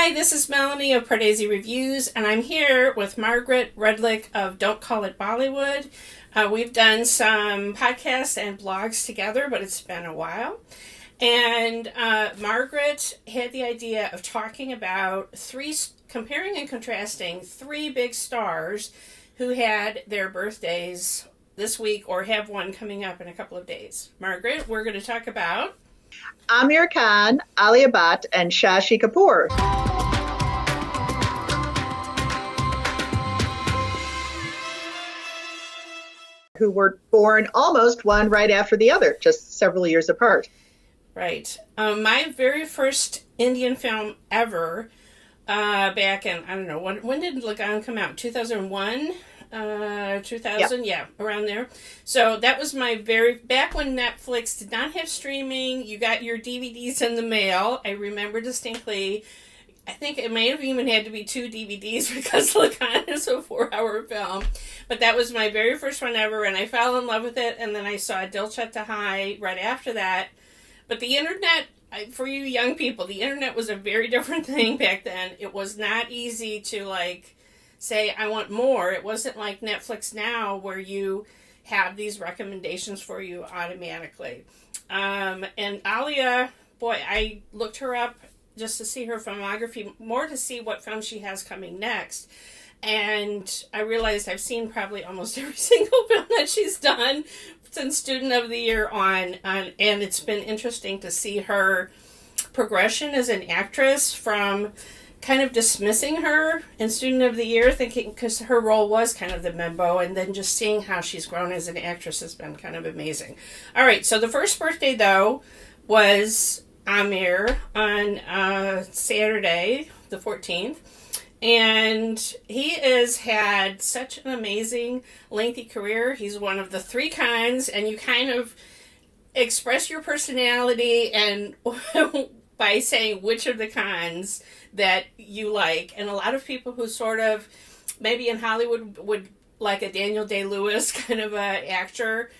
Hi, this is Melanie of Pardesi Reviews, and I'm here with Margaret Redlich of Don't Call It Bollywood. We've done some podcasts and blogs together, but it's been a while. And Margaret had the idea of talking about comparing and contrasting three big stars who had their birthdays this week or have one coming up in a couple of days. Margaret, we're going to talk about Aamir Khan, Alia Bhatt, and Shashi Kapoor. Who were born almost one right after the other, just several years apart. Right. My very first Indian film ever, back in, I don't know, when did Lagan come out? 2001? 2000? Yeah, around there. So that was my back when Netflix did not have streaming, you got your DVDs in the mail. I remember distinctly, I think it may have even had to be 2 DVDs because Lagan is a 4-hour film. But that was my very first one ever, and I fell in love with it, and then I saw Dil Chahta Hai right after that. But the internet, for you young people, the internet was a very different thing back then. It was not easy to, say, I want more. It wasn't like Netflix now where you have these recommendations for you automatically. And Alia, boy, I looked her up just to see her filmography, more to see what film she has coming next. And I realized I've seen probably almost every single film that she's done since Student of the Year on, and it's been interesting to see her progression as an actress from kind of dismissing her in Student of the Year, thinking, because her role was kind of the membo, and then just seeing how she's grown as an actress has been kind of amazing. All right, so the first birthday, though, was Aamir on Saturday, the 14th. And he has had such an amazing, lengthy career. He's one of the three kinds, and you kind of express your personality and by saying which of the kinds that you like. And a lot of people who sort of, maybe in Hollywood, would like a Daniel Day-Lewis kind of a actor,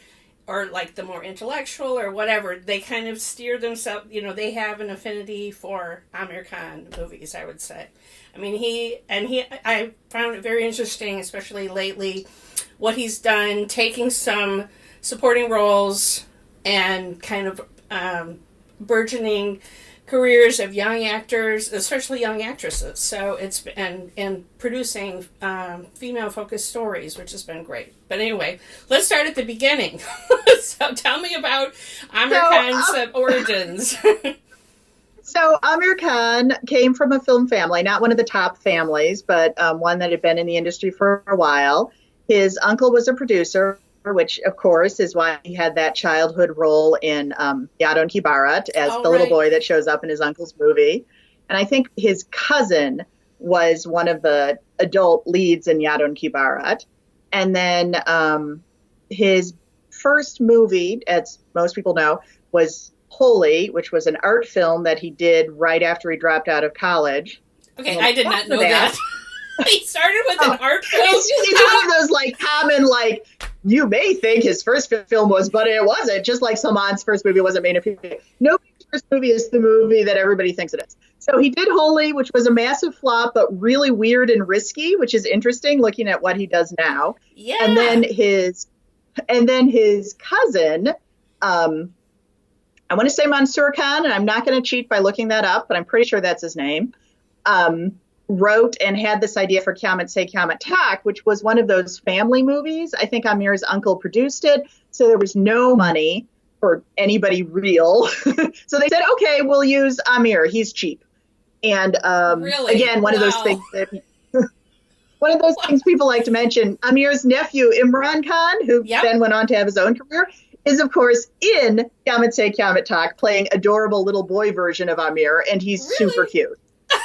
or like the more intellectual or whatever, they kind of steer themselves, they have an affinity for Aamir Khan movies, I would say. I mean, I found it very interesting, especially lately, what he's done, taking some supporting roles and kind of burgeoning careers of young actors, especially young actresses. So it's and producing female-focused stories, which has been great. But anyway, let's start at the beginning. So tell me about Aamir Khan's origins. So Aamir Khan came from a film family, not one of the top families, but one that had been in the industry for a while. His uncle was a producer, which, of course, is why he had that childhood role in Yadon Ki Barat as the little boy that shows up in his uncle's movie. And I think his cousin was one of the adult leads in Yadon Ki Barat. And then his first movie, as most people know, was Holy, which was an art film that he did right after he dropped out of college. Okay, I did not know that. He started with an art film? It's one of those, common, you may think his first film was, but it wasn't. Just like Salman's first movie wasn't made of people. Nobody's first movie is the movie that everybody thinks it is. So he did Holy, which was a massive flop, but really weird and risky, which is interesting looking at what he does now. Yeah. And then his cousin, I want to say Mansoor Khan, and I'm not going to cheat by looking that up, but I'm pretty sure that's his name, wrote and had this idea for Kyamat Se Kyamat Tak, which was one of those family movies. I think Aamir's uncle produced it, so there was no money for anybody real. So they said, okay, we'll use Aamir. He's cheap. And again, one of those things people like to mention, Aamir's nephew, Imran Khan, who then went on to have his own career, is, of course, in Kyamat Se Kyamat Tak, playing adorable little boy version of Aamir, and he's super cute.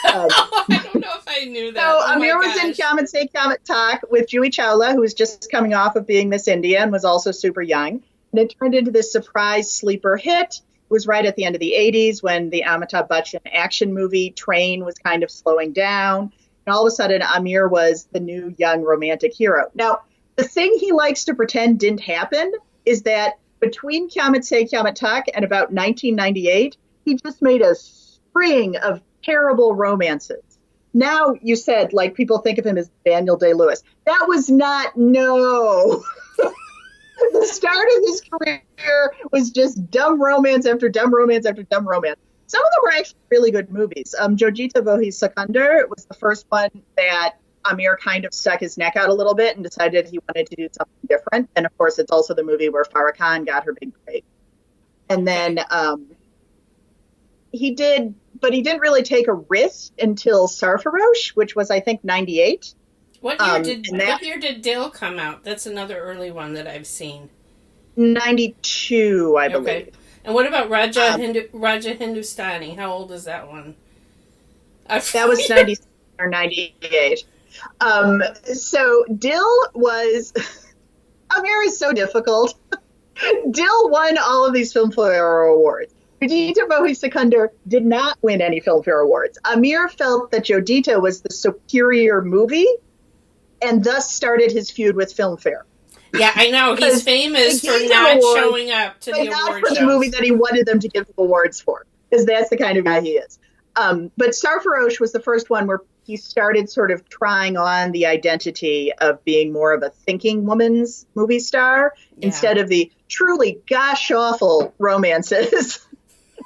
I don't know if I knew that. So Aamir was in Kyamat Se Kyamat Tak with Juhi Chawla, who was just coming off of being Miss India and was also super young. And it turned into this surprise sleeper hit. It was right at the end of the 80s when the Amitabh Bachchan action movie Train was kind of slowing down. And all of a sudden, Aamir was the new young romantic hero. Now, the thing he likes to pretend didn't happen is that between Kyamat Se Kyamat Tak and about 1998, he just made a string of terrible romances. now you said, like, people think of him as Daniel Day-Lewis. That was not, no. The start of his career was just dumb romance after dumb romance after dumb romance. Some of them were actually really good movies. Jogita Vohi Sakandar was the first one that Aamir kind of stuck his neck out a little bit and decided he wanted to do something different. And of course, it's also the movie where Farah Khan got her big break. And then he didn't really take a risk until Sarfarosh, which was, I think, 98. What year did Dil come out? That's another early one that I've seen. 92, I believe. Okay. And what about Raja Hindustani? How old is that one? That was 97 or 98. So Dil was... Aamir is so difficult. Dil won all of these Filmfare awards. Jodita Vohi Sakandar did not win any Filmfare awards. Aamir felt that Jodita was the superior movie and thus started his feud with Filmfare. Yeah, I know. He's famous for not showing up to the award shows. Not for the movie that he wanted them to give him awards for, because that's the kind of guy he is. But Sarfarosh was the first one where he started sort of trying on the identity of being more of a thinking woman's movie star instead of the truly gosh-awful romances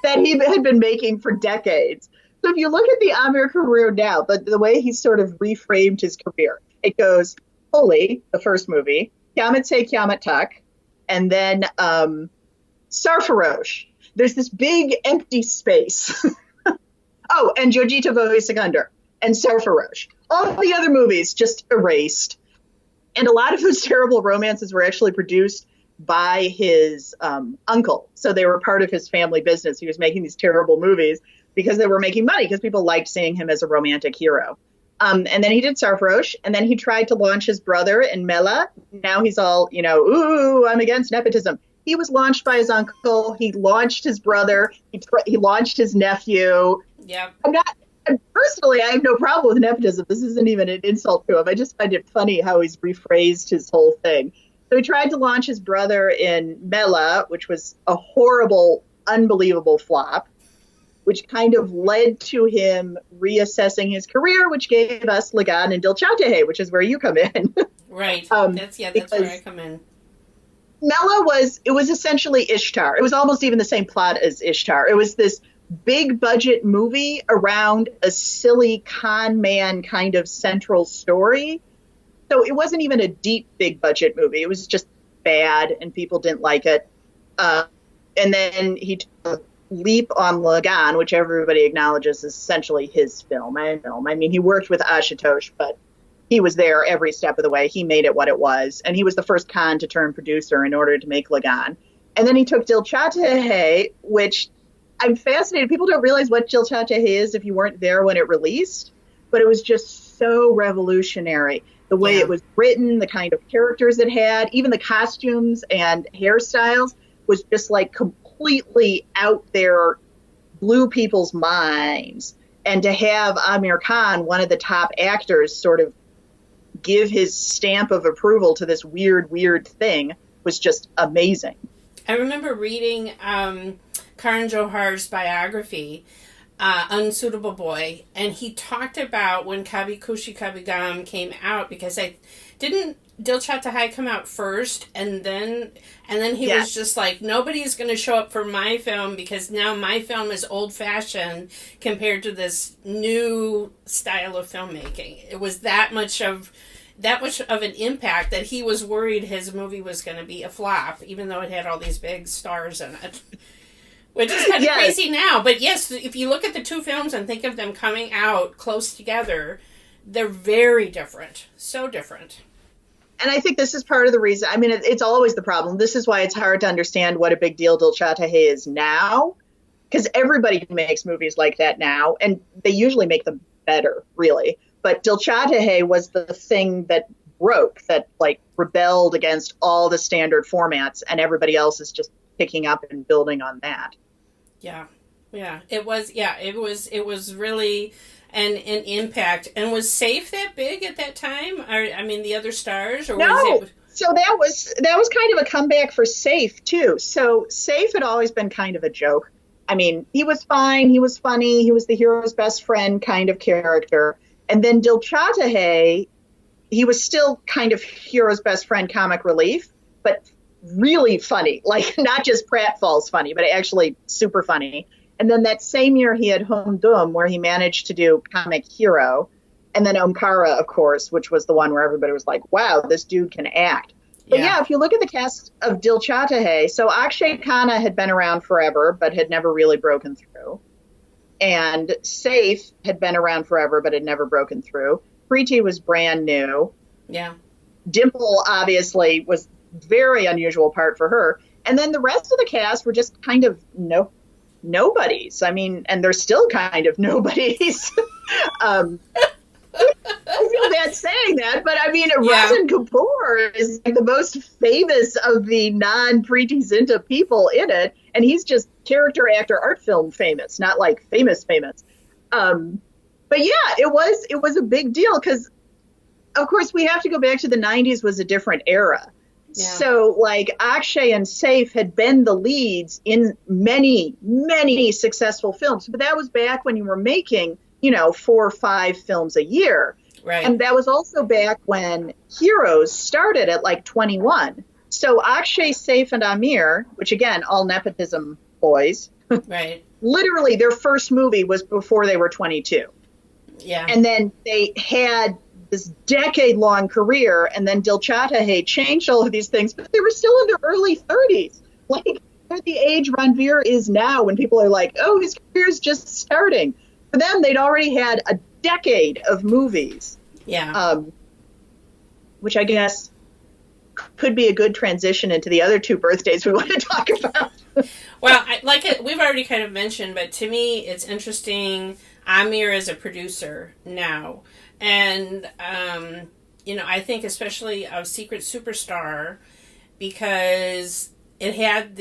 that he had been making for decades. So if you look at the Aamir career now, the way he's sort of reframed his career, it goes Holy, the first movie, Kyamat Se Kyamat Tak, and then Sarfarosh. There's this big empty space. Oh, and Jogita Vohi Sakandar and Sarfarosh. All the other movies just erased. And a lot of those terrible romances were actually produced by his uncle. So they were part of his family business. He was making these terrible movies because they were making money, because people liked seeing him as a romantic hero. And then he did Sarfarosh, and then he tried to launch his brother in Mela. Now he's all, ooh, I'm against nepotism. He was launched by his uncle. He launched his brother. He launched his nephew. Yeah. Personally, I have no problem with nepotism. This isn't even an insult to him. I just find it funny how he's rephrased his whole thing. So he tried to launch his brother in Mela, which was a horrible, unbelievable flop, which kind of led to him reassessing his career, which gave us Lagan and Dil Chahte Hai, which is where you come in. Right. That's where I come in. Mela was essentially Ishtar. It was almost even the same plot as Ishtar. It was this big budget movie around a silly con man kind of central story. So it wasn't even a deep, big budget movie. It was just bad and people didn't like it. And then he took a leap on Lagan, which everybody acknowledges is essentially his film. I mean, he worked with Ashutosh, but he was there every step of the way. He made it what it was. And he was the first Khan to turn producer in order to make Lagan. And then he took Dil Chahte Hai, which I'm fascinated. People don't realize what Dil Chahte Hai is if you weren't there when it released. But it was just so revolutionary. The way it was written, the kind of characters it had, even the costumes and hairstyles was just like completely out there, blew people's minds. And to have Aamir Khan, one of the top actors, sort of give his stamp of approval to this weird thing was just amazing. I remember reading Karan Johar's biography, Unsuitable Boy, and he talked about when Kabhi Khushi Kabhie Gham came out, because didn't Dil Chahte Hai come out first, and then he was just like, nobody's going to show up for my film because now my film is old-fashioned compared to this new style of filmmaking. It was that much of an impact that he was worried his movie was going to be a flop, even though it had all these big stars in it. Which is kind of crazy now. But yes, if you look at the two films and think of them coming out close together, they're very different. So different. And I think this is part of the reason. I mean, it's always the problem. This is why it's hard to understand what a big deal Dil Chahte Hai is now. Because everybody makes movies like that now. And they usually make them better, really. But Dil Chahte Hai was the thing that broke, that like rebelled against all the standard formats. And everybody else is just picking up and building on that. It was really an impact. And was Safe that big at that time? Or, I mean, the other stars? Or no. Was it... So that was kind of a comeback for Safe too. So Safe had always been kind of a joke. I mean, he was fine, he was funny, he was the hero's best friend kind of character. And then Dilchata Hai, he was still kind of hero's best friend, comic relief, but really funny, like not just pratfalls funny, but actually super funny. And then that same year he had Hum Dum, where he managed to do comic hero. And then Omkara, of course, which was the one where everybody was like, wow, this dude can act. But yeah, if you look at the cast of Dilchata Hai, so Akshay Khanna had been around forever, but had never really broken through. And Saif had been around forever, but had never broken through. Preeti was brand new. Yeah. Dimple, obviously, was very unusual part for her. And then the rest of the cast were just kind of nobodies. I mean, and they're still kind of nobodies. I feel bad saying that, but I mean, Rajan Kapoor is like the most famous of the non-Preeti Zinta people in it, and he's just character actor art film famous, not like famous. But yeah, it was a big deal because, of course, we have to go back to the 90s was a different era. Yeah. So like Akshay and Saif had been the leads in many, many successful films, but that was back when you were making, 4 or 5 films a year. Right. And that was also back when heroes started at like 21. So Akshay, Saif, and Aamir, which again, all nepotism boys, right? Literally their first movie was before they were 22. Yeah. And then they had this decade-long career, and then Dilchata Hai changed all of these things, but they were still in their early 30s. Like, at the age Ranveer is now, when people are like, oh, his career's just starting. For them, they'd already had a decade of movies. Yeah. Which I guess could be a good transition into the other 2 birthdays we want to talk about. Well, we've already kind of mentioned, but to me, it's interesting. Aamir is a producer now. And, I think especially of Secret Superstar, because it had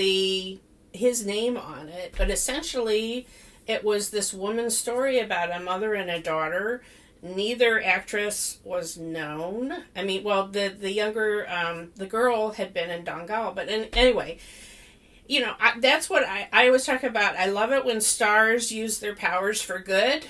his name on it, but essentially it was this woman's story about a mother and a daughter. Neither actress was known. I mean, well, the younger, the girl had been in Dangal, but anyway, that's what I always talk about. I love it when stars use their powers for good,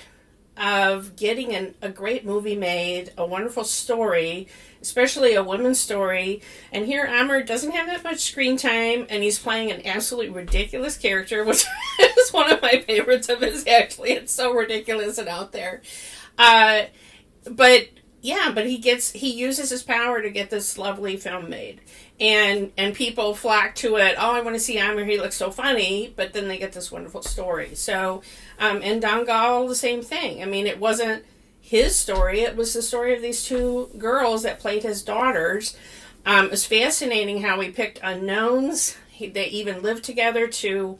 of getting a great movie made, a wonderful story, especially a women's story. And here Aamir doesn't have that much screen time, and he's playing an absolutely ridiculous character, which is one of my favorites of his, actually. It's so ridiculous and out there. But he uses his power to get this lovely film made. And people flock to it. Oh, I want to see Aamir. He looks so funny. But then they get this wonderful story. So, and Dangal, the same thing. I mean, it wasn't his story. It was the story of these 2 girls that played his daughters. It was fascinating how he picked unknowns. They even lived together to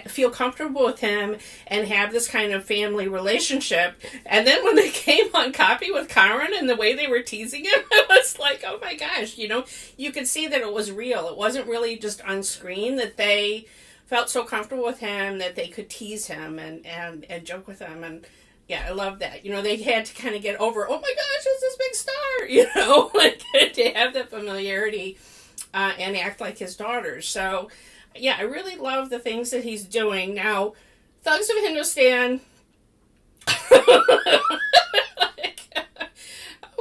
feel comfortable with him and have this kind of family relationship. And then when they came on copy with Karan and the way they were teasing him, I was like, oh my gosh, you could see that it was real. It wasn't really just on screen, that they felt so comfortable with him that they could tease him and joke with him. And yeah, I love that. They had to kind of get over, oh my gosh, it's this big star, like to have that familiarity and act like his daughters. So yeah, I really love the things that he's doing. Now, Thugs of Hindustan.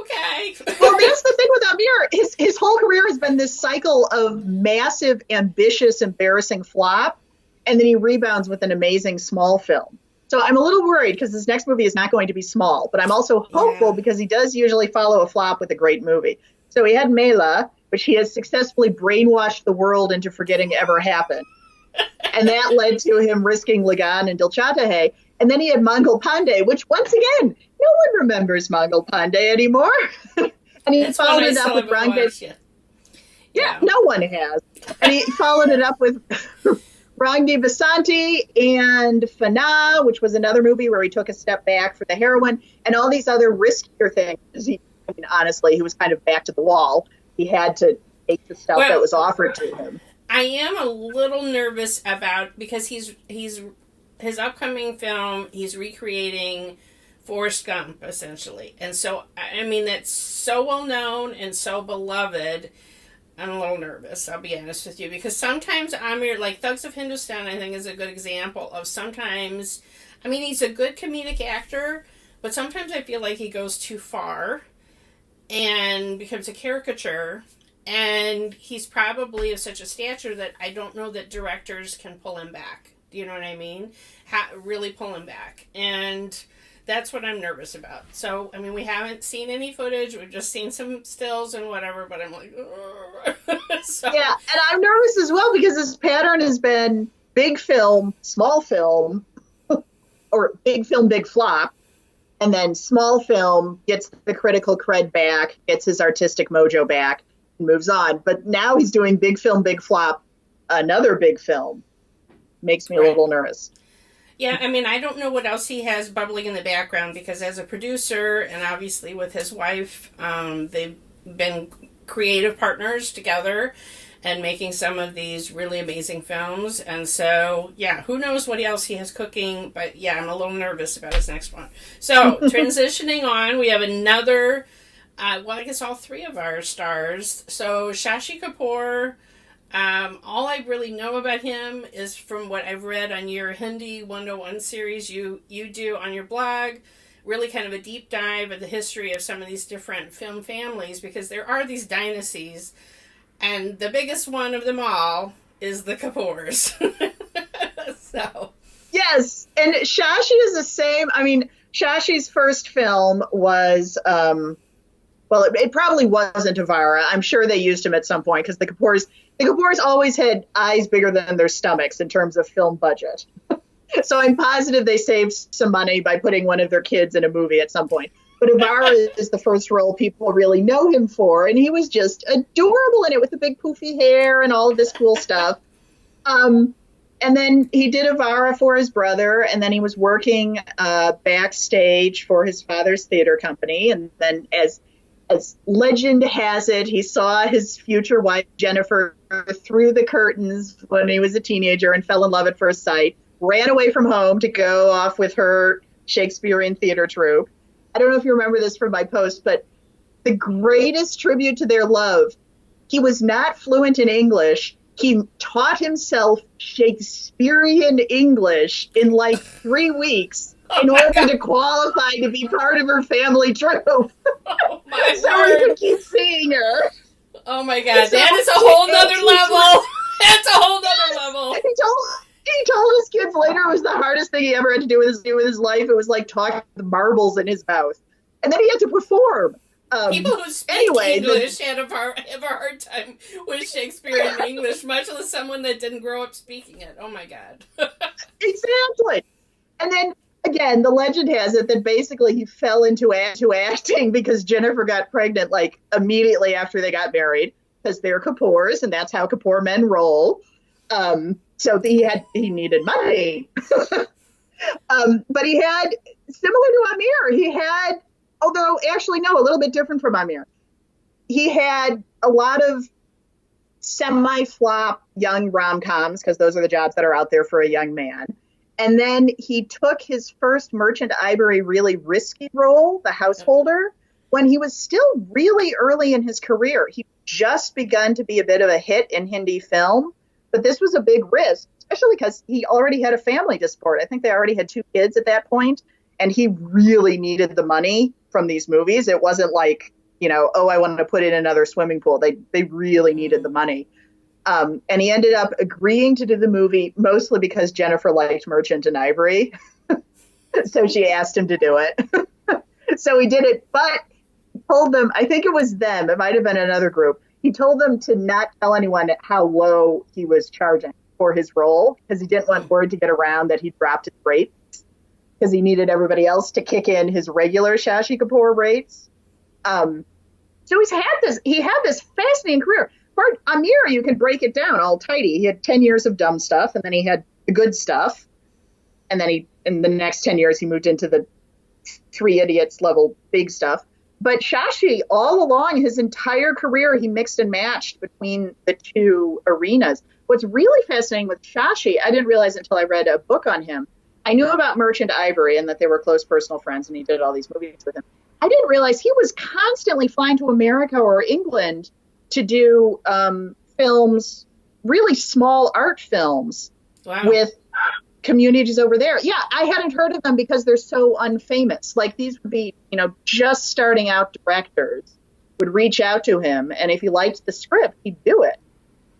Okay. Well, that's the thing with Aamir. His whole career has been this cycle of massive, ambitious, embarrassing flop, and then he rebounds with an amazing small film. So I'm a little worried because this next movie is not going to be small, but I'm also hopeful because he does usually follow a flop with a great movie. So he had Mela, which he has successfully brainwashed the world into forgetting ever happened. And that led to him risking Lagan and Dilchata Hai. And then he had Mangal Pandey, which once again, no one remembers Mangal Pandey anymore. And he followed it up with Rangdev. Yeah, no one has. And he followed it up with Rangdev Basanti and Fana, which was another movie where he took a step back for the heroine, and all these other riskier things. Honestly, he was kind of back to the wall. He had to take the stuff that was offered to him. I am a little nervous about, because he's his upcoming film, he's recreating Forrest Gump, essentially. And so, I mean, that's so well known and so beloved. I'm a little nervous, I'll be honest with you, because sometimes Aamir, like Thugs of Hindustan, I think is a good example of sometimes, I mean, he's a good comedic actor, but sometimes I feel like he goes too far and becomes a caricature. And he's probably of such a stature that I don't know that directors can pull him back. Do you know what I mean? Really pull him back. And that's what I'm nervous about. So, I mean, we haven't seen any footage. We've just seen some stills and whatever, but I'm like, so. Yeah, and I'm nervous as well because his pattern has been big film, small film, or big film, big flop. And then small film gets the critical cred back, gets his artistic mojo back, moves on. But now he's doing big film, big flop, another big film. Makes me a little nervous. Yeah, I mean, I don't know what else he has bubbling in the background because as a producer and obviously with his wife, they've been creative partners together and making some of these really amazing films. And so, yeah, who knows what else he has cooking, but yeah, I'm a little nervous about his next one. So, transitioning on, we have another well, I guess all three of our stars. So Shashi Kapoor, all I really know about him is from what I've read on your Hindi 101 series you do on your blog. Really kind of a deep dive of the history of some of these different film families because there are these dynasties. And the biggest one of them all is the Kapoors. So. Yes, and Shashi is the same. I mean, Shashi's first film was... well, it probably wasn't Avara. I'm sure they used him at some point because the Kapoors always had eyes bigger than their stomachs in terms of film budget. So I'm positive they saved some money by putting one of their kids in a movie at some point. But Avara is the first role people really know him for, and he was just adorable in it with the big poofy hair and all of this cool stuff. And then he did Avara for his brother, and then he was working backstage for his father's theater company, and then as legend has it, he saw his future wife, Jennifer, through the curtains when he was a teenager and fell in love at first sight, ran away from home to go off with her Shakespearean theater troupe. I don't know if you remember this from my post, but the greatest tribute to their love, he was not fluent in English. He taught himself Shakespearean English in like 3 weeks. In order to qualify to be part of her family troupe. Oh my so word. we could keep seeing her. Oh my God, that is a whole nother level. That's a whole nother level. He told his kids later it was the hardest thing he ever had to do with his life. It was like talking the marbles in his mouth. And then he had to perform. People who speak English have a hard time with Shakespearean English, much less someone that didn't grow up speaking it. Oh my God. Exactly. And then again, the legend has it that basically he fell into acting because Jennifer got pregnant like immediately after they got married because they're Kapoors and that's how Kapoor men roll. So he needed money. But he had, similar to Aamir, although actually no, a little bit different from Aamir. He had a lot of semi-flop young rom-coms because those are the jobs that are out there for a young man. And then he took his first Merchant Ivory really risky role, the householder, when he was still really early in his career. He just begun to be a bit of a hit in Hindi film, but this was a big risk, especially because he already had a family to support. I think they already had 2 kids at that point, and he really needed the money from these movies. It wasn't like, I wanted to put in another swimming pool. They really needed the money. And he ended up agreeing to do the movie mostly because Jennifer liked Merchant and Ivory. So she asked him to do it. So he did it, but he told them, I think it was them, it might have been another group. He told them to not tell anyone how low he was charging for his role because he didn't want word to get around that he dropped his rates because he needed everybody else to kick in his regular Shashi Kapoor rates. So he had this fascinating career. For Aamir, you can break it down all tidy. He had 10 years of dumb stuff, and then he had the good stuff. And then in the next 10 years, he moved into the 3 Idiots level big stuff. But Shashi, all along his entire career, he mixed and matched between the 2 arenas. What's really fascinating with Shashi, I didn't realize until I read a book on him. I knew about Merchant Ivory and that they were close personal friends, and he did all these movies with him. I didn't realize he was constantly flying to America or England to do films, really small art films, wow, communities over there. Yeah, I hadn't heard of them because they're so unfamous. Like these would be, just starting out directors would reach out to him, and if he liked the script, he'd do it.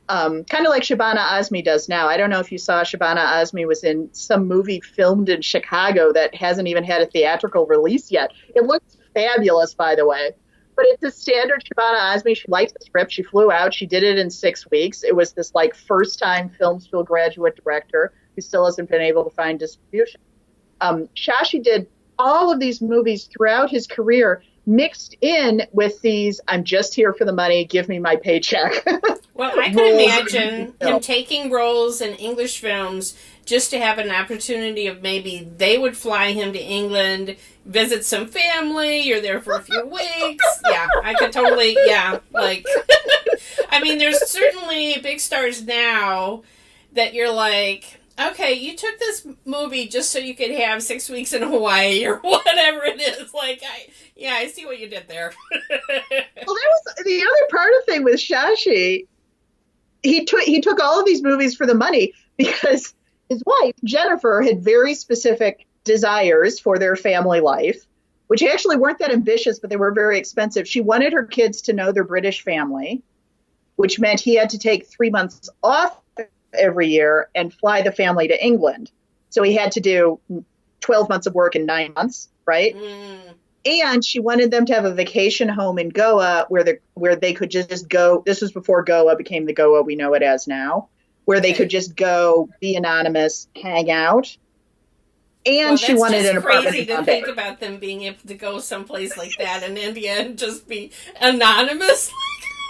Kind of like Shabana Azmi does now. I don't know if you saw Shabana Azmi was in some movie filmed in Chicago that hasn't even had a theatrical release yet. It looks fabulous, by the way. But it's a standard Shabana Azmi. She liked the script. She flew out. She did it in 6 weeks. It was this first-time film school graduate director who still hasn't been able to find distribution. Shashi did all of these movies throughout his career, mixed in with these, I'm just here for the money, give me my paycheck. Well, I could imagine him taking roles in English films just to have an opportunity of maybe they would fly him to England, visit some family, you're there for a few weeks. Yeah, I could totally, I mean, there's certainly big stars now that you're like, okay, you took this movie just so you could have 6 weeks in Hawaii or whatever it is. I see what you did there. Well, that was the other part of the thing with Shashi. He took all of these movies for the money because his wife, Jennifer, had very specific desires for their family life, which actually weren't that ambitious, but they were very expensive. She wanted her kids to know their British family, which meant he had to take 3 months off every year and fly the family to England. So he had to do 12 months of work in 9 months, right? Mm. And she wanted them to have a vacation home in Goa where they could just go. This was before Goa became the Goa we know it as now, where they could just go, be anonymous, hang out. And she wanted an apartment. It's crazy to think about them being able to go someplace like that in India and just be anonymous.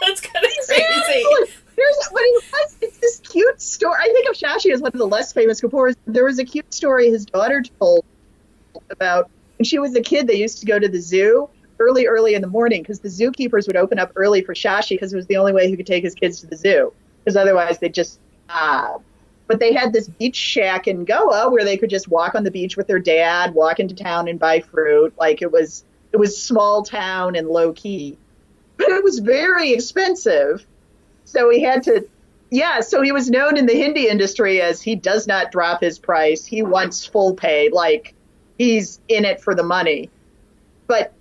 That's kind of crazy. It's this cute story. I think of Shashi as one of the less famous Kapoors. There was a cute story his daughter told about when she was a kid. They used to go to the zoo early in the morning because the zookeepers would open up early for Shashi because it was the only way he could take his kids to the zoo, because otherwise they'd just but they had this beach shack in Goa where they could just walk on the beach with their dad, walk into town and buy fruit. It was small town and low key, but it was very expensive. So he had to, so he was known in the Hindi industry as he does not drop his price. He wants full pay, he's in it for the money. But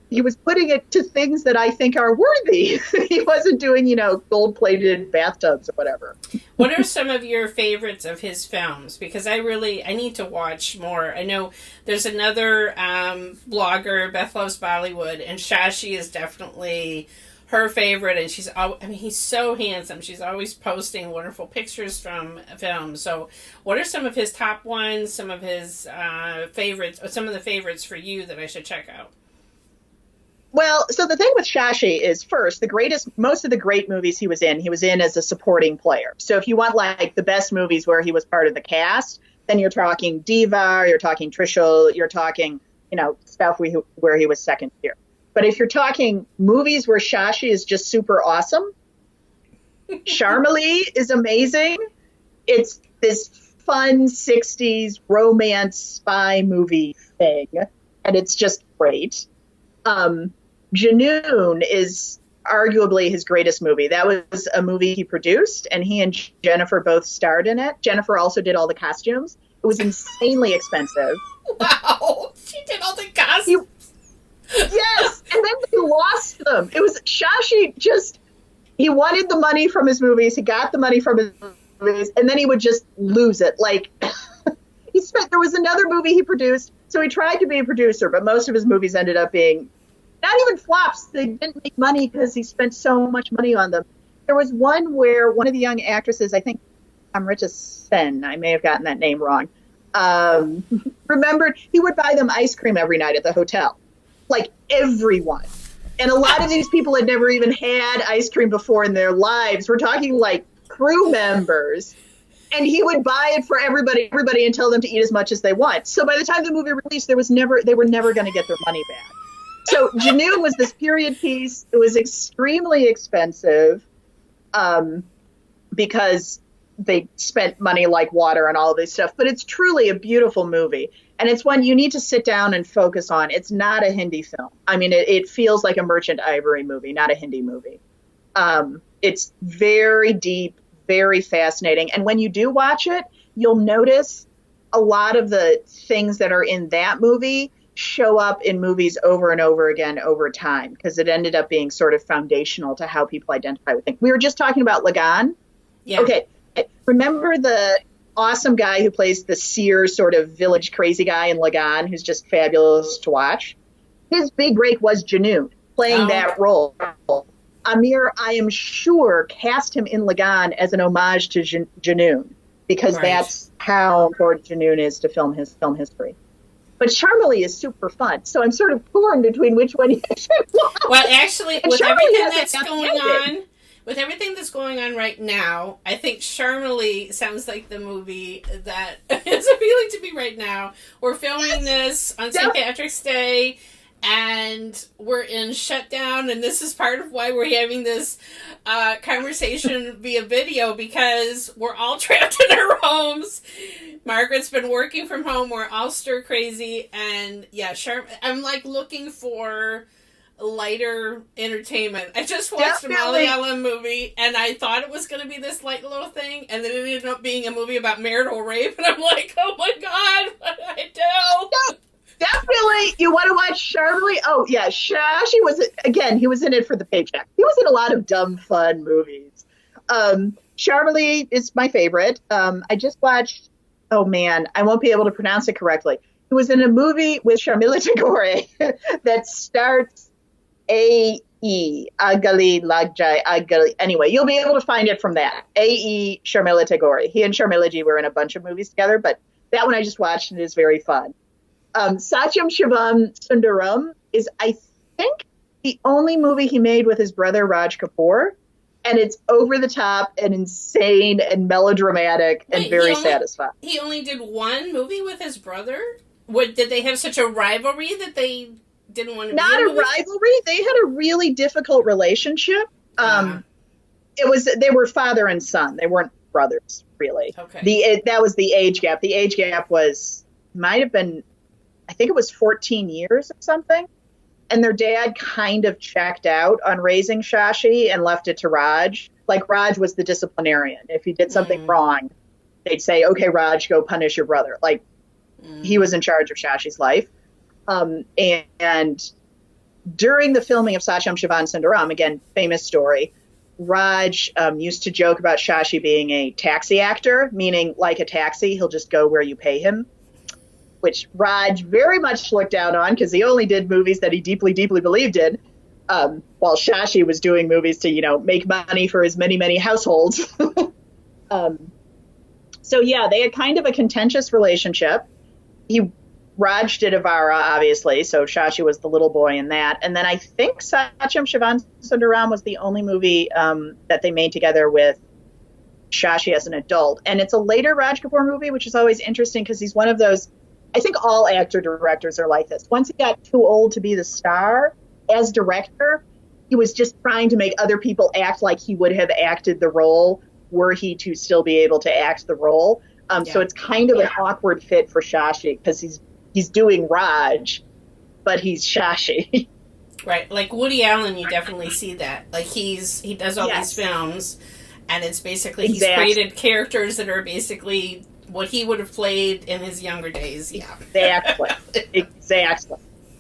he was putting it to things that I think are worthy. He wasn't doing, gold-plated bathtubs or whatever. What are some of your favorites of his films? Because I need to watch more. I know there's another blogger, Beth Loves Bollywood, and Shashi is definitely her favorite, and he's so handsome. She's always posting wonderful pictures from films. So what are some of his top ones, some of his favorites, or some of the favorites for you that I should check out? Well, so the thing with Shashi is, first, most of the great movies he was in as a supporting player. So if you want the best movies where he was part of the cast, then you're talking Diva, you're talking Trishul, you're talking, stuff where he was second tier. But if you're talking movies where Shashi is just super awesome, Sharmali is amazing. It's this fun 60s romance spy movie thing, and it's just great. Junoon is arguably his greatest movie. That was a movie he produced, and he and Jennifer both starred in it. Jennifer also did all the costumes. It was insanely expensive. Wow, she did all the costumes. Yes, and then they lost them. It was Shashi he wanted the money from his movies, he got the money from his movies, and then he would just lose it. There was another movie he produced, so he tried to be a producer, but most of his movies ended up being not even flops. They didn't make money because he spent so much money on them. There was one where one of the young actresses, I think Amrita Sen, I may have gotten that name wrong, remembered he would buy them ice cream every night at the hotel. Everyone. And a lot of these people had never even had ice cream before in their lives. We're talking crew members. And he would buy it for everybody and tell them to eat as much as they want. So by the time the movie released, they were never going to get their money back. So Junoon was this period piece. It was extremely expensive because they spent money like water and all of this stuff. But it's truly a beautiful movie. And it's one you need to sit down and focus on. It's not a Hindi film. I mean, it feels like a Merchant Ivory movie, not a Hindi movie. It's very deep, very fascinating. And when you do watch it, you'll notice a lot of the things that are in that movie show up in movies over and over again over time because it ended up being sort of foundational to how people identify with things. We were just talking about Lagan. Yeah. Okay. Remember the awesome guy who plays the seer sort of village crazy guy in Lagan who's just fabulous to watch? His big break was Junoon, playing that role. Aamir, I am sure, cast him in Lagan as an homage to Junoon because that's how important Junoon is to film history. But Sharmili is super fun, so I'm sort of torn between which one you should watch. Well, actually, with everything that's going on right now, I think Sharmili sounds like the movie that is appealing to me right now. We're filming this on St. Patrick's Day, and we're in shutdown, and this is part of why we're having this conversation via video, because we're all trapped in our homes. Margaret's been working from home. We're all stir crazy, and yeah, I'm like looking for lighter entertainment. I just watched a Malayalam movie, and I thought it was going to be this light little thing, and then it ended up being a movie about marital rape, and I'm like, oh my god, what did I do? Definitely, you want to watch Sharmili? Oh yeah, Shashi he was in it for the paycheck. He was in a lot of dumb, fun movies. Sharmili is my favorite. I just watched. Oh man, I won't be able to pronounce it correctly. He was in a movie with Sharmila Tagore that starts A.E. Agali Lagjai Agali. Anyway, you'll be able to find it from that. A.E. Sharmila Tagore. He and Sharmilaji were in a bunch of movies together, but that one I just watched and it is very fun. Satyam Shivam Sundaram is, I think, the only movie he made with his brother Raj Kapoor. And it's over the top and insane and melodramatic and very satisfying. He only did one movie with his brother? Did they have such a rivalry that they didn't want to be Not a rivalry. They had a really difficult relationship. They were father and son. They weren't brothers, really. Okay. That was the age gap. The age gap might have been, I think it was 14 years or something. And their dad kind of checked out on raising Shashi and left it to Raj. Like, Raj was the disciplinarian. If he did something wrong, they'd say, okay, Raj, go punish your brother. Like, he was in charge of Shashi's life. And during the filming of Satyam Shivan Sundaram, again, famous story, Raj used to joke about Shashi being a taxi actor, meaning like a taxi, he'll just go where you pay him, which Raj very much looked down on because he only did movies that he deeply, deeply believed in, while Shashi was doing movies to, make money for his many, many households. So, yeah, they had kind of a contentious relationship. Raj did Avara, obviously, so Shashi was the little boy in that. And then I think Satyam Shivan Sundaram was the only movie that they made together with Shashi as an adult. And it's a later Raj Kapoor movie, which is always interesting because he's one of those, I think all actor-directors are like this. Once he got too old to be the star, as director, he was just trying to make other people act like he would have acted the role were he to still be able to act the role. So it's kind of an awkward fit for Shashi because he's doing Raj, but he's Shashi. Right. Like Woody Allen, you definitely see that. Like he does all these films, and it's basically he's created characters that are basically what he would have played in his younger days. Yeah. Exactly.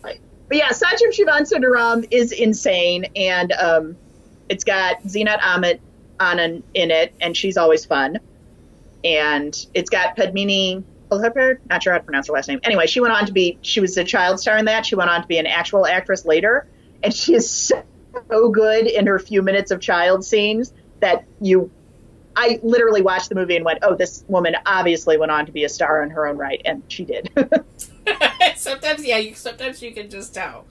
Right. But yeah, Satyam Shivan Sundaram is insane, and it's got Zeenat Amit Anand in it, and she's always fun. And it's got Padmini Kulkarni, not sure how to pronounce her last name. Anyway, she was a child star in that. She went on to be an actual actress later, and she is so good in her few minutes of child scenes that I literally watched the movie and went, oh, this woman obviously went on to be a star in her own right, and she did. Sometimes you can just tell.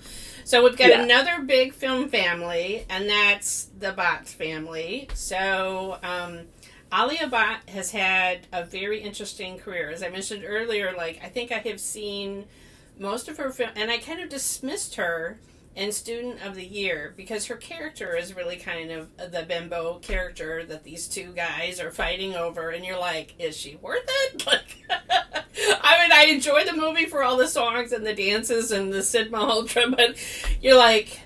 So we've got another big film family, and that's the Bhatt family. So Alia Bhatt has had a very interesting career. As I mentioned earlier, I think I have seen most of her film, and I kind of dismissed her in Student of the Year because her character is really kind of the bimbo character that these two guys are fighting over, and you're like, is she worth it? I mean, I enjoy the movie for all the songs and the dances and the Sid Malhotra, but you're like,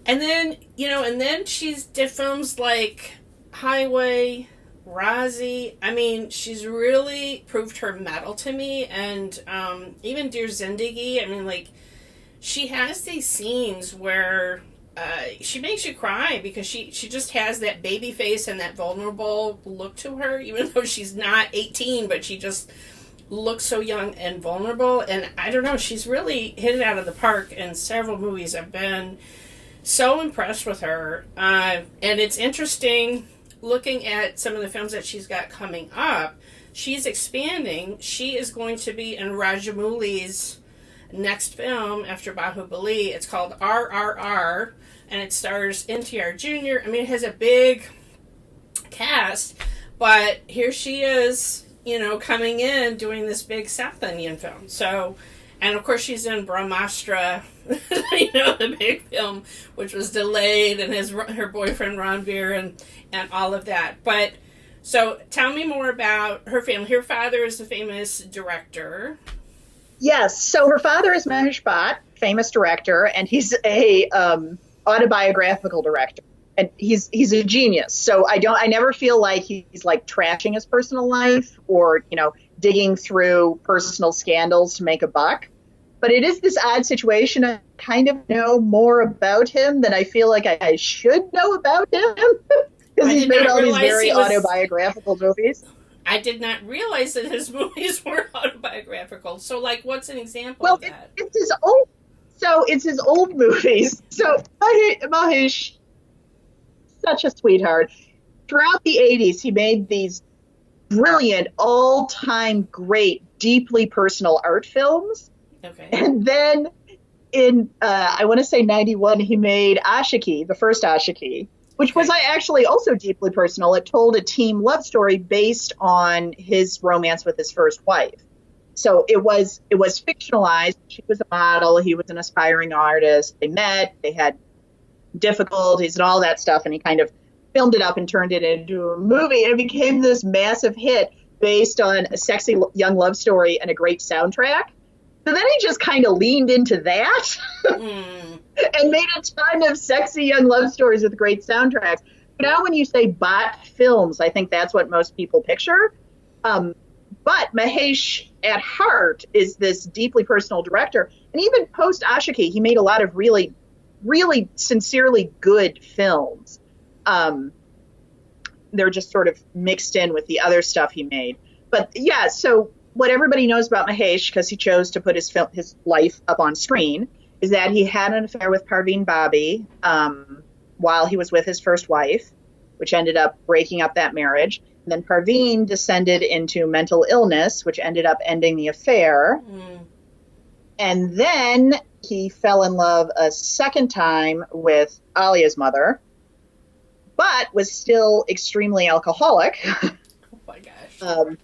and then she did films like Highway, Razi, I mean, she's really proved her mettle to me, and even Dear Zindagi, I mean, like, she has these scenes where she makes you cry because she just has that baby face and that vulnerable look to her, even though she's not 18, but she just looks so young and vulnerable. And I don't know, she's really hit it out of the park in several movies. I've been so impressed with her. And it's interesting looking at some of the films that she's got coming up. She's expanding. She is going to be in Rajamouli's next film after Bahubali. It's called RRR, and it stars NTR Jr. I mean, it has a big cast, but here she is, you know, coming in doing this big South Indian film. So, and of course she's in Brahmastra, you know, the big film, which was delayed, and her boyfriend Ranbir and all of that. But so tell me more about her family. Her father is a famous director. Yes. So her father is Mahesh Bhatt, famous director, and he's a autobiographical director, and he's a genius. So I never feel like he's like trashing his personal life or, you know, digging through personal scandals to make a buck. But it is this odd situation. I kind of know more about him than I feel like I should know about him because he's made all these very autobiographical movies. I did not realize that his movies were autobiographical. So, like, what's an example of that? It's his old movies. So Mahesh, such a sweetheart. Throughout the 80s, he made these brilliant, all-time great, deeply personal art films. Okay. And then in, I want to say 91, he made Ashiki, the first Ashiki, which was actually also deeply personal. It told a teen love story based on his romance with his first wife. So it was fictionalized. She was a model. He was an aspiring artist. They met. They had difficulties and all that stuff. And he kind of filmed it up and turned it into a movie. And it became this massive hit based on a sexy young love story and a great soundtrack. So then he just kind of leaned into that and made a ton of sexy young love stories with great soundtracks. But now when you say Bhatt films, I think that's what most people picture. But Mahesh at heart is this deeply personal director. And even post Ashiki, he made a lot of really, really sincerely good films. They're just sort of mixed in with the other stuff he made. But yeah, so what everybody knows about Mahesh, because he chose to put his life up on screen, is that he had an affair with Parveen Babi while he was with his first wife, which ended up breaking up that marriage. And then Parveen descended into mental illness, which ended up ending the affair. And then he fell in love a second time with Alia's mother, but was still extremely alcoholic. Oh my gosh.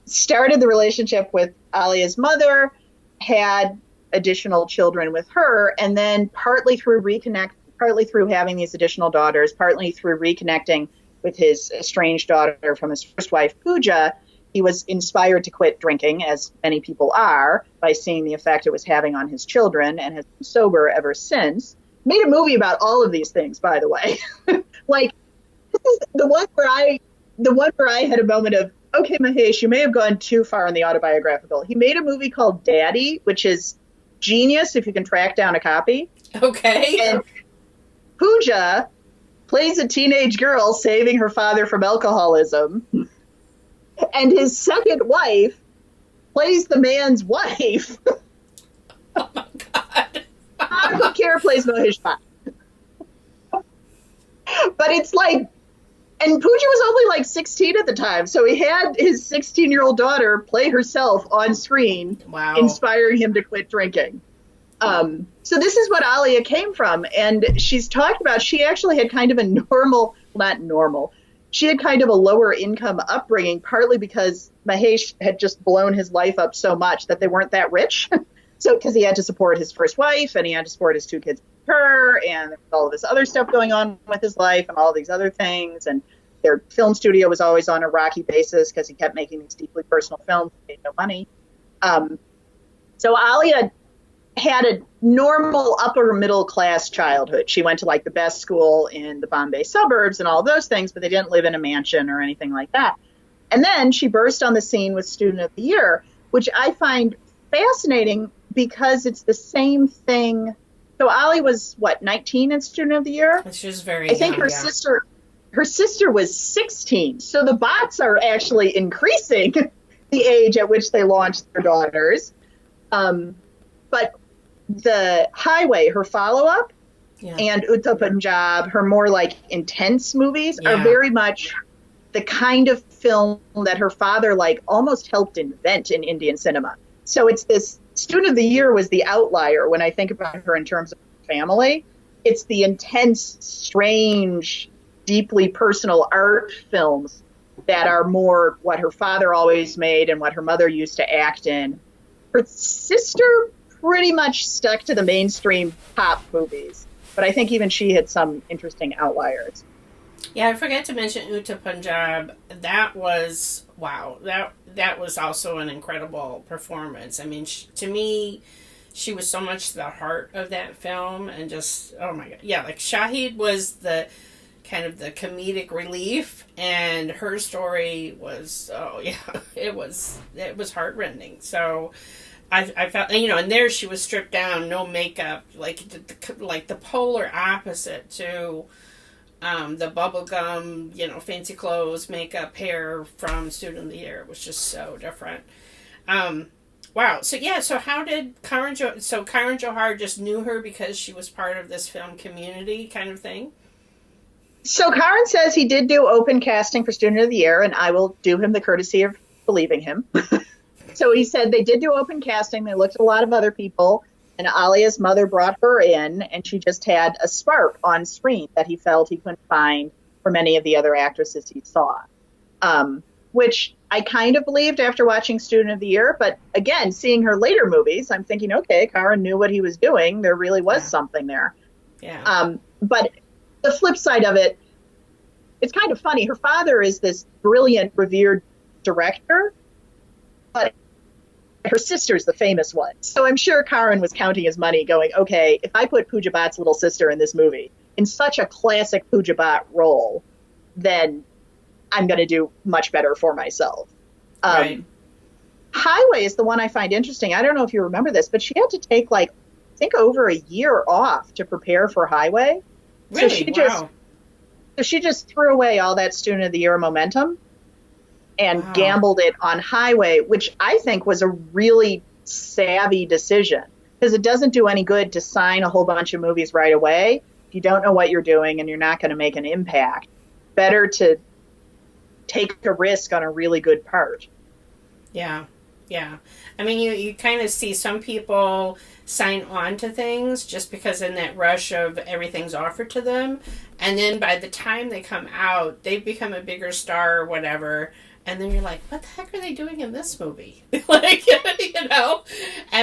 Started the relationship with Alia's mother, had additional children with her, and then partly through having these additional daughters, partly through reconnecting with his estranged daughter from his first wife, Pooja, he was inspired to quit drinking, as many people are, by seeing the effect it was having on his children, and has been sober ever since. Made a movie about all of these things, by the way. Like, this is the one where I had a moment of, okay, Mahesh, you may have gone too far in the autobiographical. He made a movie called Daddy, which is genius if you can track down a copy. Okay. And Pooja plays a teenage girl saving her father from alcoholism. And his second wife plays the man's wife. Oh my God. Margaret Redlich plays Mahesh Bhatt. But it's like, and Pooja was only like 16 at the time, so he had his 16-year-old daughter play herself on screen, inspiring him to quit drinking. So this is what Alia came from, and she's talked about, she actually had kind of a she had kind of a lower income upbringing, partly because Mahesh had just blown his life up so much that they weren't that rich. So, because he had to support his first wife, and he had to support his two kids with her, and there was all of this other stuff going on with his life, and all these other things, and their film studio was always on a rocky basis because he kept making these deeply personal films that made no money. So Alia had a normal upper middle class childhood. She went to like the best school in the Bombay suburbs and all those things, but they didn't live in a mansion or anything like that. And then she burst on the scene with Student of the Year, which I find fascinating because it's the same thing. So Alia was, what, 19 in Student of the Year? She was very I think young, her sister was 16. So the Bhatts are actually increasing the age at which they launched their daughters. But the Highway, her follow-up, and Uttar Punjab, her more like intense movies, are very much the kind of film that her father like almost helped invent in Indian cinema. So it's this, Student of the Year was the outlier when I think about her in terms of family. It's the intense, strange, deeply personal art films that are more what her father always made and what her mother used to act in. Her sister pretty much stuck to the mainstream pop movies, but I think even she had some interesting outliers. Yeah, I forgot to mention Uttar Punjab. That was, wow, that was also an incredible performance. I mean, to me, she was so much the heart of that film, and just, oh my God. Yeah, like Shahid was the kind of the comedic relief, and her story was, oh yeah, it was heartrending. So I felt, and there she was stripped down, no makeup, like the polar opposite to the bubblegum, fancy clothes, makeup, hair from Student of the Year. It was just so different. Wow. So how did Karan Johar just knew her because she was part of this film community kind of thing? So Karan says he did do open casting for Student of the Year, and I will do him the courtesy of believing him. So he said they did do open casting. They looked at a lot of other people, and Alia's mother brought her in, and she just had a spark on screen that he felt he couldn't find for many of the other actresses he saw, which I kind of believed after watching Student of the Year. But again, seeing her later movies, I'm thinking, okay, Karan knew what he was doing. There really was something there. Yeah. But the flip side of it, it's kind of funny. Her father is this brilliant, revered director, but her sister's the famous one. So I'm sure Karan was counting his money going, okay, if I put Pooja Bhatt's little sister in this movie, in such a classic Pooja Bhatt role, then I'm going to do much better for myself. Right. Highway is the one I find interesting. I don't know if you remember this, but she had to take I think over a year off to prepare for Highway. Really? So she just threw away all that Student of the Year momentum and gambled it on Highway, which I think was a really savvy decision, because it doesn't do any good to sign a whole bunch of movies right away if you don't know what you're doing and you're not going to make an impact. Better to take a risk on a really good part. Yeah. I mean, you kind of see some people sign on to things just because in that rush of everything's offered to them, and then by the time they come out, they've become a bigger star or whatever, and then you're like, what the heck are they doing in this movie? And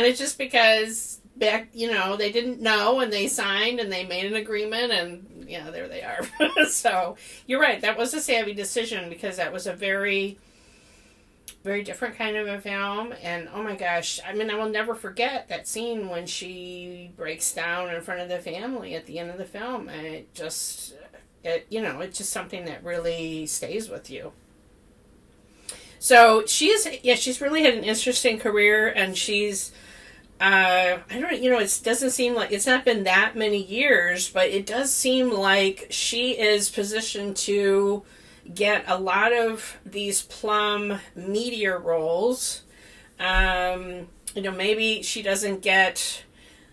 it's just because back, they didn't know, and they signed and they made an agreement, and there they are. So you're right, that was a savvy decision, because that was a very, very different kind of a film. And oh my gosh, I mean, I will never forget that scene when she breaks down in front of the family at the end of the film, and it's just something that really stays with you. So she's really had an interesting career, and she's it doesn't seem like it's not been that many years, but it does seem like she is positioned to get a lot of these plum meteor roles. Maybe she doesn't get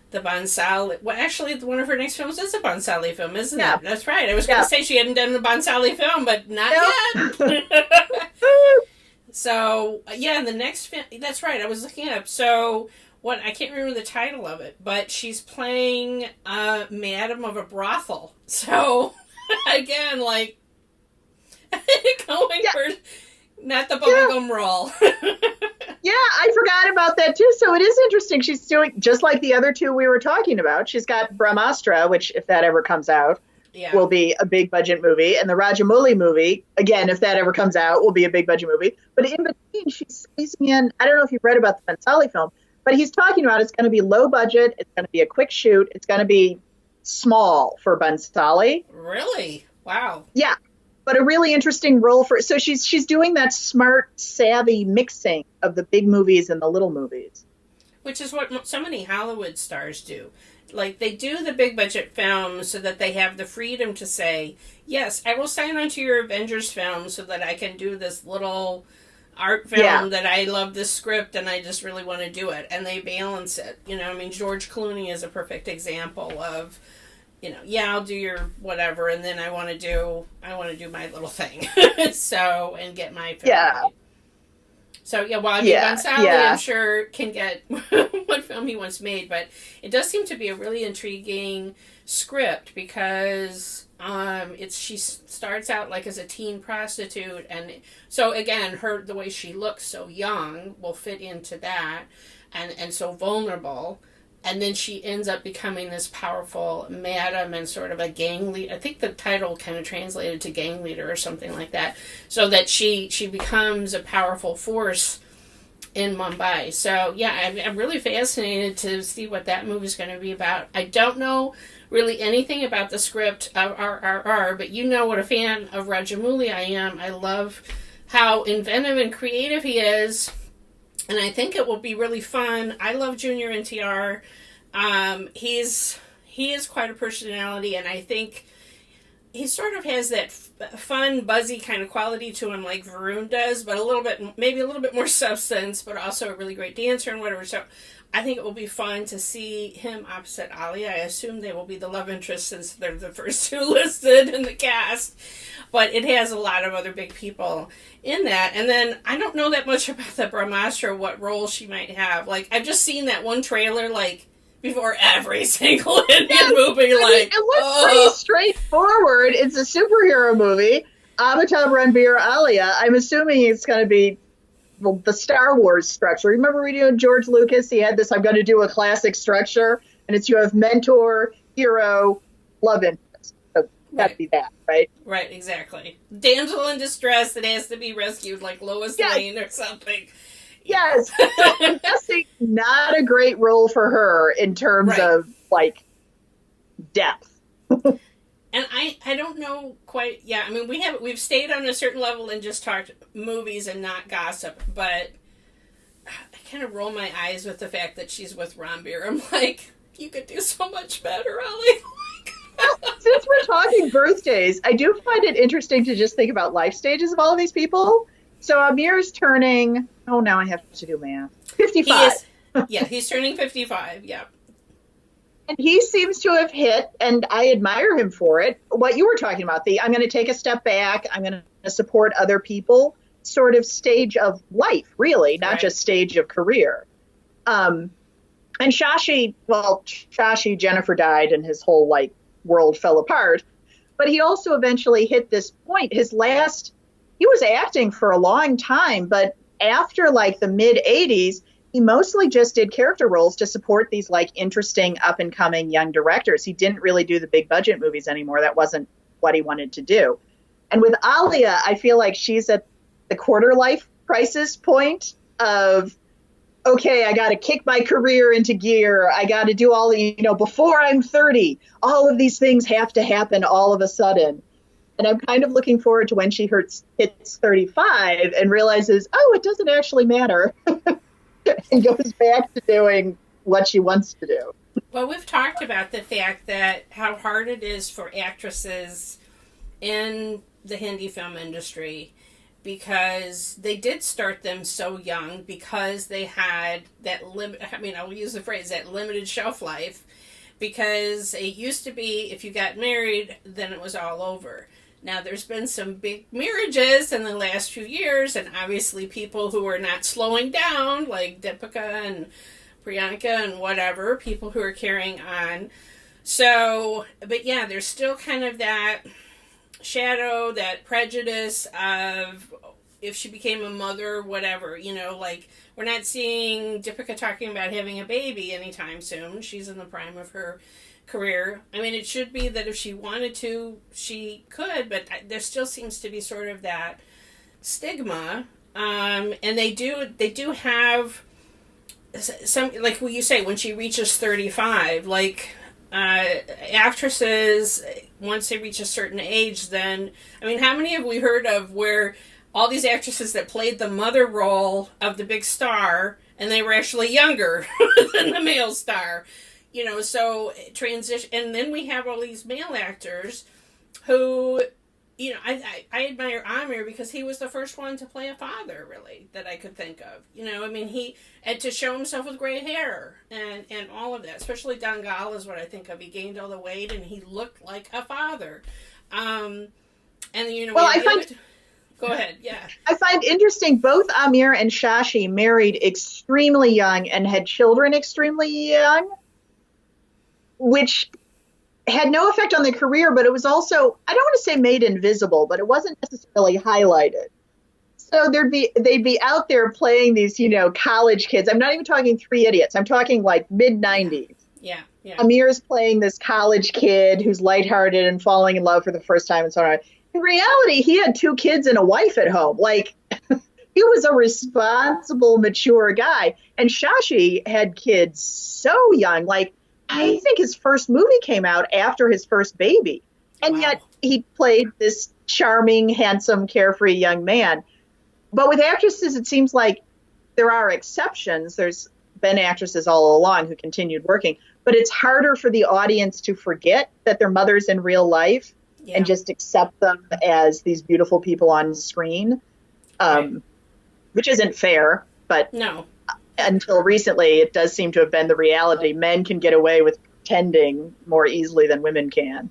the Bansali. Well, actually, one of her next films is a Bansali film, isn't it? That's right. I was going to say she hadn't done a Bansali film, but not yet. So, the next film, that's right, I was looking it up. So, I can't remember the title of it, but she's playing Madam of a Brothel. So, again, going for not the bubblegum role. Yeah, I forgot about that too. So it is interesting. She's doing just like the other two we were talking about. She's got Brahmastra, which if that ever comes out, will be a big budget movie. And the Rajamouli movie, again, if that ever comes out, will be a big budget movie. But in between, she's squeezing in, I don't know if you've read about the Bansali film, But he's talking about it's going to be low budget, it's going to be a quick shoot, it's going to be small for Bhansali. Really? Wow. Yeah, but a really interesting role for. So she's doing that smart, savvy mixing of the big movies and the little movies, Which is what so many Hollywood stars do. Like, they do the big budget films so that they have the freedom to say, yes, I will sign on to your Avengers film so that I can do this little art film that I love this script and I just really want to do it. And they balance it. You know, I mean, George Clooney is a perfect example of, you know, yeah, I'll do your whatever, and then I want to do my little thing. So, and get my film made. So, yeah, well, I mean, Bhansali, I'm sure, can get what film he wants made, but it does seem to be a really intriguing script because she starts out like as a teen prostitute, and so, again, the way she looks so young will fit into that, and so vulnerable. And then she ends up becoming this powerful madam and sort of a gang leader. I think the title kind of translated to gang leader or something like that. So that she becomes a powerful force in Mumbai. So, yeah, I'm really fascinated to see what that movie is going to be about. I don't know really anything about the script of RRR, but you know what a fan of Rajamouli I am. I love how inventive and creative he is. And I think it will be really fun. I love Junior NTR. He is quite a personality, and I think he sort of has that fun, buzzy kind of quality to him, like Varun does, but maybe a little bit more substance, but also a really great dancer and whatever. So I think it will be fun to see him opposite Alia. I assume they will be the love interest since they're the first two listed in the cast. But it has a lot of other big people in that. And then I don't know that much about the Brahmastra, what role she might have. Like, I've just seen that one trailer, like, before every single Indian movie. It looks pretty straightforward. It's a superhero movie. Amitabh Ranbir Alia. I'm assuming it's going to be the Star Wars structure. Remember reading George Lucas? He had this, I'm going to do a classic structure. And it's you have mentor, hero, love interest. That'd be that, right? Right, exactly. Damsel in distress that has to be rescued, like Lois Lane or something. Yes. So I'm guessing not a great role for her in terms of, like, depth. And I don't know quite, I mean, we've stayed on a certain level and just talked movies and not gossip, but I kind of roll my eyes with the fact that she's with Ranbir. I'm like, you could do so much better, Ellie. Since we're talking birthdays, I do find it interesting to just think about life stages of all of these people. So Aamir's turning, now I have to do math, 55. He's turning 55, yeah. And he seems to have hit, and I admire him for it, what you were talking about, I'm going to take a step back, I'm going to support other people, sort of stage of life, really, not just stage of career. And Shashi, Jennifer died and his whole, world fell apart, but he also eventually hit this point. He was acting for a long time, but after the mid 80s, he mostly just did character roles to support these interesting up and coming young directors. He didn't really do the big budget movies anymore. That wasn't what he wanted to do. And with Alia, I feel like she's at the quarter life crisis point of, okay, I got to kick my career into gear. I got to do all before I'm 30, all of these things have to happen all of a sudden. And I'm kind of looking forward to when she hits 35 and realizes, it doesn't actually matter. And goes back to doing what she wants to do. Well, we've talked about the fact that how hard it is for actresses in the Hindi film industry because they did start them so young because they had that I'll use the phrase, that limited shelf life, because it used to be if you got married, then it was all over. Now, there's been some big marriages in the last few years, and obviously people who are not slowing down, like Deepika and Priyanka and whatever, people who are carrying on. So, but yeah, there's still kind of that shadow, that prejudice of if she became a mother, whatever, we're not seeing Deepika talking about having a baby anytime soon. She's in the prime of her career. I mean, it should be that if she wanted to, she could, but there still seems to be sort of that stigma. And they do have some, like what you say, when she reaches 35, like actresses, once they reach a certain age, then, I mean, how many have we heard of where all these actresses that played the mother role of the big star, and they were actually younger than the male star, you know, so transition, and then we have all these male actors who, you know, I admire Aamir because he was the first one to play a father, really, that I could think of. You know, I mean, he had to show himself with gray hair and all of that. Especially Dangal is what I think of. He gained all the weight and he looked like a father. And, you know, well, go ahead, yeah. I find interesting, both Aamir and Shashi married extremely young and had children extremely young, which had no effect on their career, but it was also, I don't want to say made invisible, but it wasn't necessarily highlighted. So they'd be out there playing these, you know, college kids. I'm not even talking Three Idiots. I'm talking like mid-90s. Yeah. Amir's playing this college kid who's lighthearted and falling in love for the first time and so on. In reality, he had 2 kids and a wife at home. Like, he was a responsible, mature guy. And Shashi had kids so young, like, I think his first movie came out after his first baby. And wow. Yet he played this charming, handsome, carefree young man. But with actresses, it seems like there are exceptions. There's been actresses all along who continued working. But it's harder for the audience to forget that they're mothers in real life and just accept them as these beautiful people on screen, which isn't fair. But no. Until recently, it does seem to have been the reality. Men can get away with pretending more easily than women can.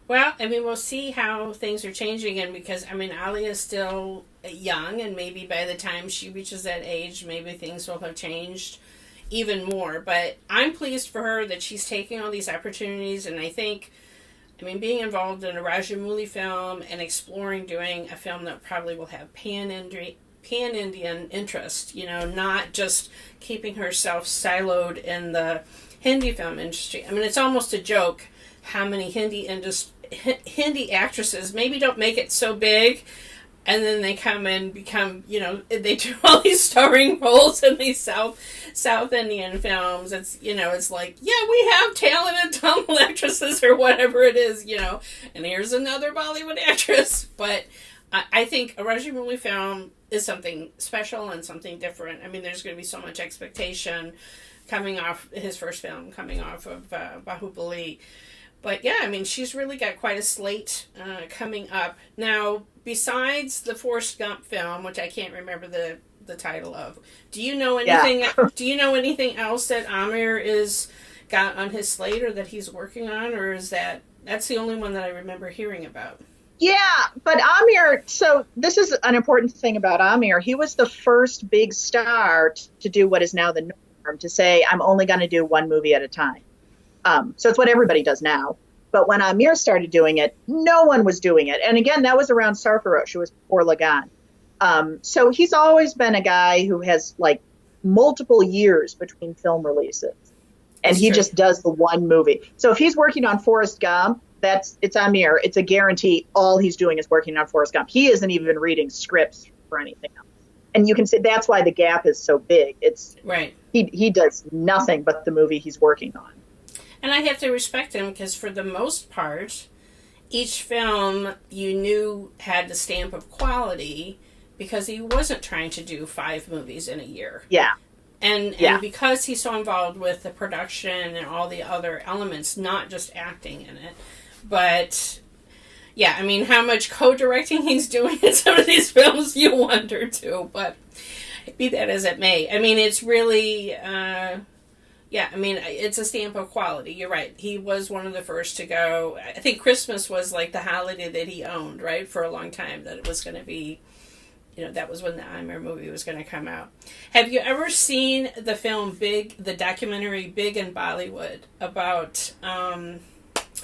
Well, I mean, we'll see how things are changing, and because, I mean, Alia is still young, and maybe by the time she reaches that age, maybe things will have changed even more. But I'm pleased for her that she's taking all these opportunities, and I think, I mean, being involved in a Rajamouli film and exploring doing a film that probably will have pan-Indian interest, you know, not just keeping herself siloed in the Hindi film industry. I mean, it's almost a joke how many Hindi actresses maybe don't make it so big, and then they come and become, you know, they do all these starring roles in these South Indian films. It's, you know, it's like, yeah, we have talented Tamil actresses or whatever it is, you know, and here's another Bollywood actress. But I think a Rajamouli film is something special and something different. I mean, there's going to be so much expectation coming off his first film, coming off of Bahubali. But yeah, I mean, she's really got quite a slate coming up. Now, besides the Forrest Gump film, which I can't remember the title of, do you know anything? Yeah. Do you know anything else that Aamir is got on his slate or that he's working on, or is that's the only one that I remember hearing about? Yeah, but Aamir, so this is an important thing about Aamir. He was the first big star to do what is now the norm, to say, I'm only going to do one movie at a time. So it's what everybody does now. But when Aamir started doing it, no one was doing it. And again, that was around Sarfarosh, who was before Lagan. So he's always been a guy who has like multiple years between film releases. And he just does the one movie. So if he's working on Forrest Gump, it's Aamir. It's a guarantee all he's doing is working on Forrest Gump. He isn't even reading scripts for anything else. And you can say that's why the gap is so big. It's right. He does nothing but the movie he's working on. And I have to respect him because for the most part, each film you knew had the stamp of quality because he wasn't trying to do 5 movies in a year. Yeah. And because he's so involved with the production and all the other elements, not just acting in it, but yeah, I mean, how much co-directing he's doing in some of these films, you wonder too, but be that as it may. I mean, it's really, it's a stamp of quality. You're right. He was one of the first to go. I think Christmas was like the holiday that he owned, right, for a long time, that it was going to be, you know, that was when the Aamir movie was going to come out. Have you ever seen the film Big, the documentary Big in Bollywood about...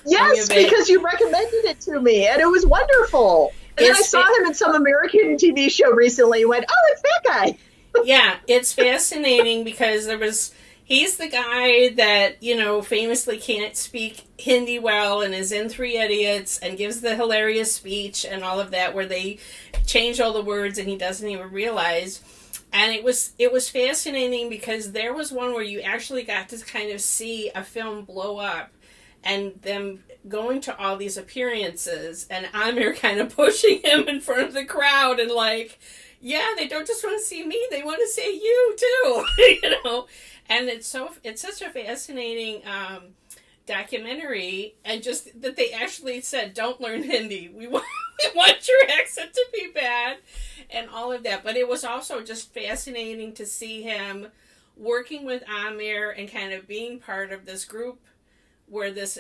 Yes, because you recommended it to me, and it was wonderful. And then I saw him in some American TV show recently and went, oh, it's that guy. Yeah, it's fascinating because he's the guy that, you know, famously can't speak Hindi well and is in Three Idiots and gives the hilarious speech and all of that where they change all the words and he doesn't even realize. And it was fascinating because there was one where you actually got to kind of see a film blow up and them going to all these appearances and Aamir kind of pushing him in front of the crowd and like, yeah, they don't just want to see me, they want to see you too. And it's such a fascinating documentary, and just that they actually said, don't learn Hindi. We want your accent to be bad and all of that. But it was also just fascinating to see him working with Aamir and kind of being part of this group where this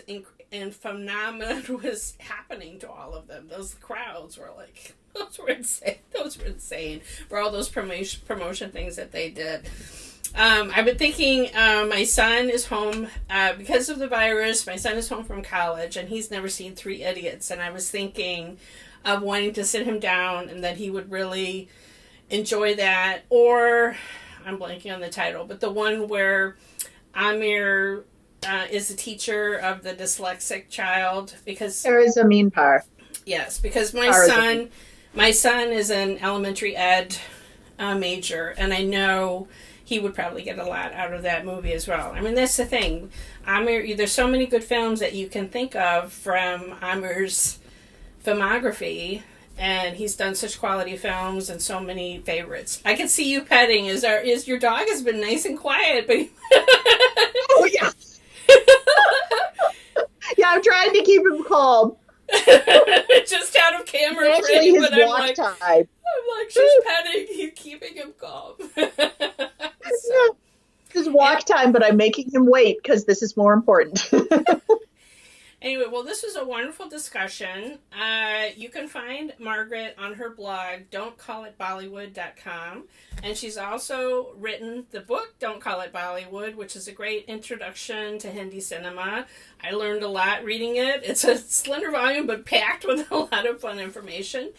phenomenon was happening to all of them. Those crowds were like, those were insane for all those promotion things that they did. I've been thinking, my son is home, because of the virus, my son is home from college, and he's never seen Three Idiots, and I was thinking of wanting to sit him down, and that he would really enjoy that, or, I'm blanking on the title, but the one where Aamir is the teacher of the dyslexic child, because... There is a mean part. Yes, because my son is an elementary ed major, and I know... he would probably get a lot out of that movie as well. I mean, that's the thing. Aamir, there's so many good films that you can think of from Aamir's filmography, and he's done such quality films and so many favorites. I can see you petting. Is your dog has been nice and quiet, but oh yeah, yeah. I'm trying to keep him calm. Just out of camera, actually his walk time. I'm like, she's petting. He's keeping him calm. So, his walk time, but I'm making him wait because this is more important. Anyway, well, this was a wonderful discussion. You can find Margaret on her blog, don'tcallitbollywood.com. And she's also written the book, Don't Call It Bollywood, which is a great introduction to Hindi cinema. I learned a lot reading it. It's a slender volume, but packed with a lot of fun information.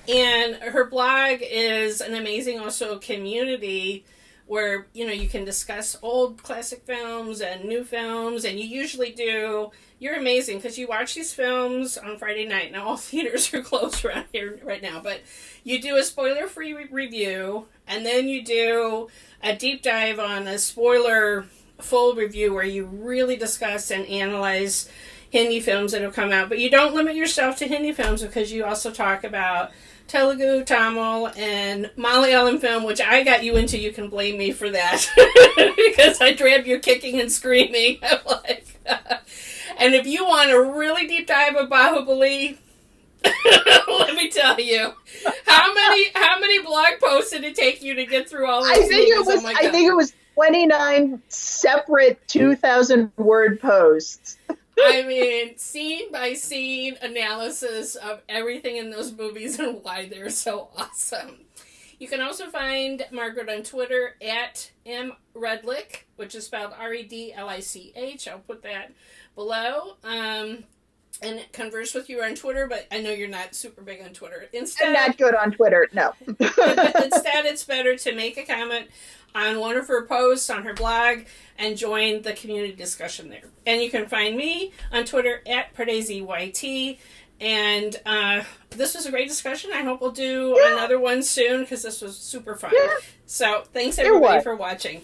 And her blog is an amazing also community where, you can discuss old classic films and new films, and you usually do. You're amazing because you watch these films on Friday night. Now, all theaters are closed around here right now, but you do a spoiler-free review, and then you do a deep dive on a spoiler-full review where you really discuss and analyze Hindi films that have come out. But you don't limit yourself to Hindi films because you also talk about Telugu, Tamil, and Malayalam film, which I got you into. You can blame me for that because I dragged you kicking and screaming. I'm like, and if you want a really deep dive of Bahubali, let me tell you, how many blog posts did it take you to get through all these movies? I think it was 29 separate 2,000-word posts. I mean, scene by scene analysis of everything in those movies and why they're so awesome. You can also find Margaret on Twitter at @mredlich, which is spelled Redlich. I'll put that below. And converse with you on Twitter, but I know you're not super big on Twitter. I'm not good on Twitter, no. Instead, it's better to make a comment on one of her posts on her blog and join the community discussion there. And you can find me on Twitter at PardesiYT. And this was a great discussion. I hope we'll do another one soon because this was super fun. Yeah. So thanks everybody for watching.